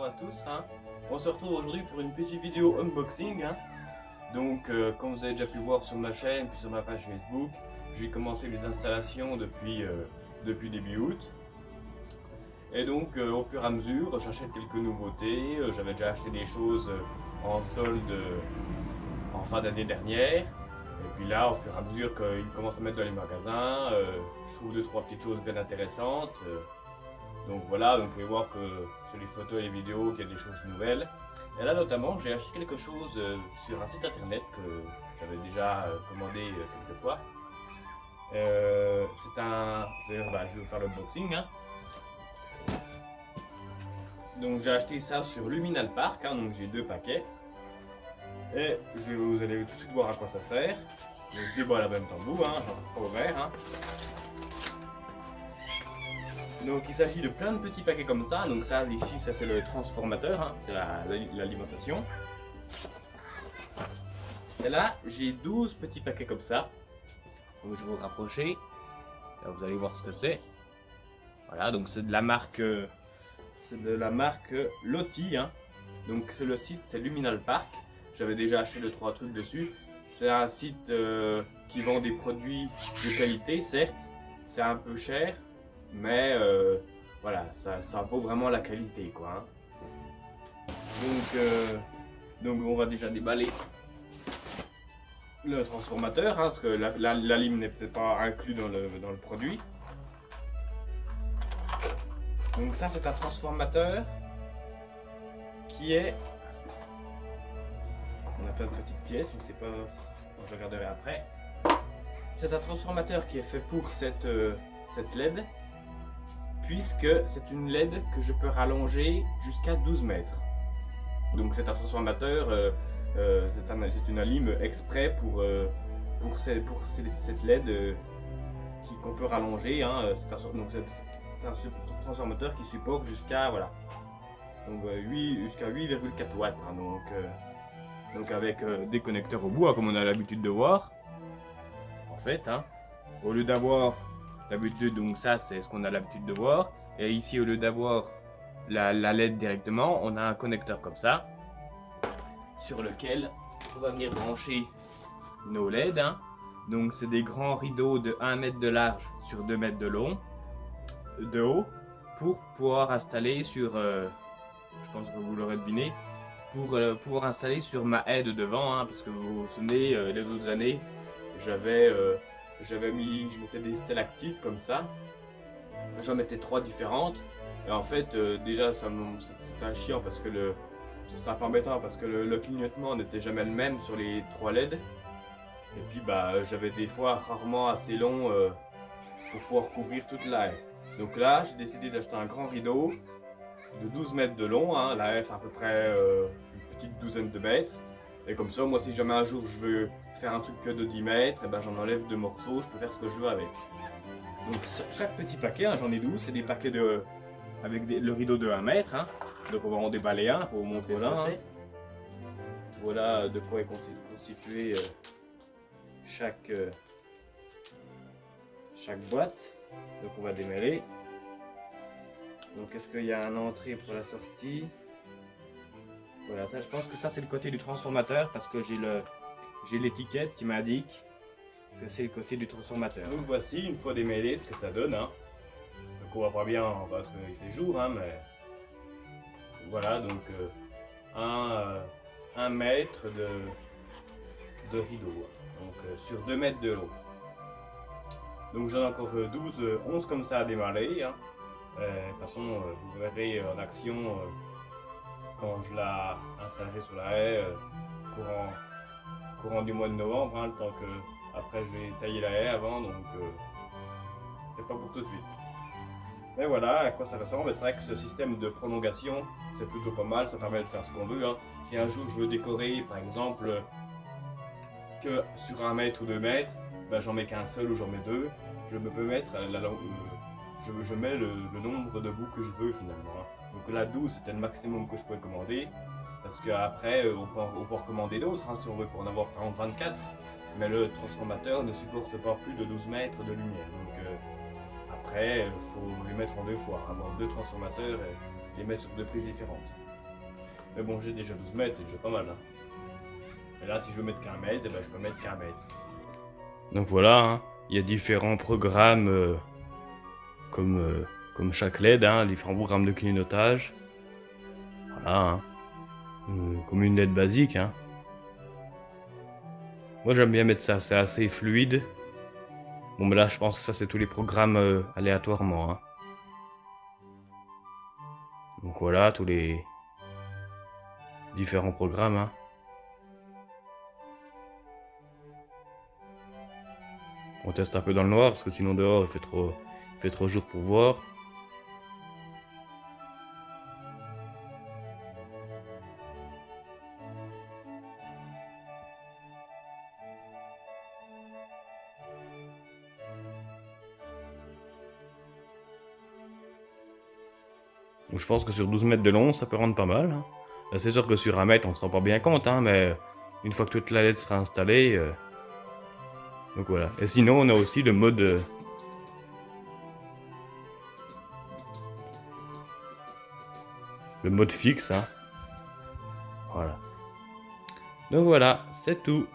bonjour à tous. On se retrouve aujourd'hui pour une petite vidéo unboxing. Donc, comme vous avez déjà pu voir sur ma chaîne puis sur ma page Facebook, j'ai commencé les installations depuis début août. Et donc, au fur et à mesure, j'achète quelques nouveautés. J'avais déjà acheté des choses en solde en fin d'année dernière. Et puis là, au fur et à mesure qu'ils commencent à mettre dans les magasins, je trouve 2-3 petites choses bien intéressantes. Donc voilà, donc vous pouvez voir que sur les photos et les vidéos qu'il y a des choses nouvelles. Et là notamment, j'ai acheté quelque chose sur un site internet que j'avais déjà commandé quelques fois. C'est un... D'ailleurs, je vais vous faire l'unboxing. Donc j'ai acheté ça sur Luminal Park, donc j'ai 2 paquets. Et vous allez tout de suite voir à quoi ça sert. Donc je déballe en même temps que vous, j'en ai pas ouvert. Donc il s'agit de plein de petits paquets comme ça. Donc ça ici, ça c'est le transformateur, c'est l'alimentation. Et là j'ai 12 petits paquets comme ça. Donc je vais vous rapprocher. Là vous allez voir ce que c'est. Voilà, donc c'est de la marque Loti. Donc le site c'est Luminal Park. J'avais déjà acheté 2-3 trucs dessus. C'est un site qui vend des produits de qualité, certes. C'est un peu cher. Mais voilà, ça vaut vraiment la qualité, quoi. Donc on va déjà déballer le transformateur, parce que la lime n'est peut-être pas inclus dans le produit. Donc ça c'est un transformateur qui est... On a plein de petites pièces, je ne sais pas, bon, je regarderai après. C'est un transformateur qui est fait pour cette LED. Puisque c'est une LED que je peux rallonger jusqu'à 12 mètres. Donc c'est un transformateur, c'est une lime exprès pour cette LED qu'on peut rallonger. C'est un transformateur qui supporte jusqu'à jusqu'à 8,4 watts. Donc avec des connecteurs au bout, comme on a l'habitude de voir. En fait, au lieu d'avoir d'habitude, donc ça c'est ce qu'on a l'habitude de voir. Et ici, au lieu d'avoir la LED directement, on a un connecteur comme ça, sur lequel on va venir brancher nos LED. Donc c'est des grands rideaux de 1 mètre de large sur 2 mètres de haut, pour pouvoir installer sur, je pense que vous l'aurez deviné, pour pouvoir installer sur ma haie de devant, parce que vous vous souvenez, les autres années, je mettais des stalactites comme ça. J'en mettais 3 différentes. Et en fait, déjà, c'était un chiant parce que c'était un peu embêtant parce que le clignotement n'était jamais le même sur les 3 LED. Et puis, j'avais des fois rarement assez long pour pouvoir couvrir toute la haie. Donc là, j'ai décidé d'acheter un grand rideau de 12 mètres de long. La haie fait à peu près une petite douzaine de mètres. Et comme ça, moi, si jamais un jour je veux faire un truc que de 10 mètres, j'en enlève 2 morceaux, je peux faire ce que je veux avec. Donc chaque petit paquet, j'en ai 12, c'est des paquets avec le rideau de 1 mètre. Donc on va en déballer un pour vous montrer ce que c'est. Voilà de quoi est constitué chaque boîte. Donc on va démêler. Donc est-ce qu'il y a un entrée pour la sortie? Voilà, ça je pense que ça c'est le côté du transformateur parce que j'ai l'étiquette qui m'indique que c'est le côté du transformateur. Donc voici, une fois démêlé, ce que ça donne. Donc on voit pas bien parce qu'il fait jour, mais voilà, donc 1 mètre de rideau, donc sur 2 mètres de long. Donc j'en ai encore 11 comme ça à démarrer. De toute façon, vous verrez en action quand je la installerai sur la haie courant du mois de novembre, le temps que après je vais tailler la haie avant, donc c'est pas pour tout de suite. Mais voilà à quoi ça ressemble. C'est vrai que ce système de prolongation c'est plutôt pas mal, ça permet de faire ce qu'on veut. Si un jour je veux décorer par exemple que sur 1 mètre ou 2 mètres, j'en mets qu'un seul ou j'en mets 2, je peux mettre je mets le nombre de bouts que je veux finalement. Donc là 12 c'était le maximum que je pouvais commander. Parce qu'après, on peut en recommander d'autres si on veut pour en avoir par exemple 24. Mais le transformateur ne supporte pas plus de 12 mètres de lumière. Donc après, il faut les mettre en 2 fois. Avoir 2 transformateurs et les mettre sur 2 prises différentes. Mais bon, j'ai déjà 12 mètres, c'est déjà pas mal. Hein. Et là, si je veux mettre qu'un mètre, eh ben, je peux mettre qu'un mètre. Donc voilà, hein. Il y a différents programmes comme chaque LED, hein, différents programmes de clignotage. Voilà, hein. Comme une LED basique. Hein. Moi j'aime bien mettre ça, c'est assez fluide. Bon mais là je pense que ça c'est tous les programmes aléatoirement. Hein. Donc voilà, tous les différents programmes. Hein. On teste un peu dans le noir parce que sinon dehors il fait trop jour pour voir. Donc je pense que sur 12 mètres de long ça peut rendre pas mal. Hein. Là c'est sûr que sur 1 mètre on se rend pas bien compte, hein, mais une fois que toute la LED sera installée. Donc voilà. Et sinon on a aussi le mode fixe. Hein. Voilà. Donc voilà, c'est tout.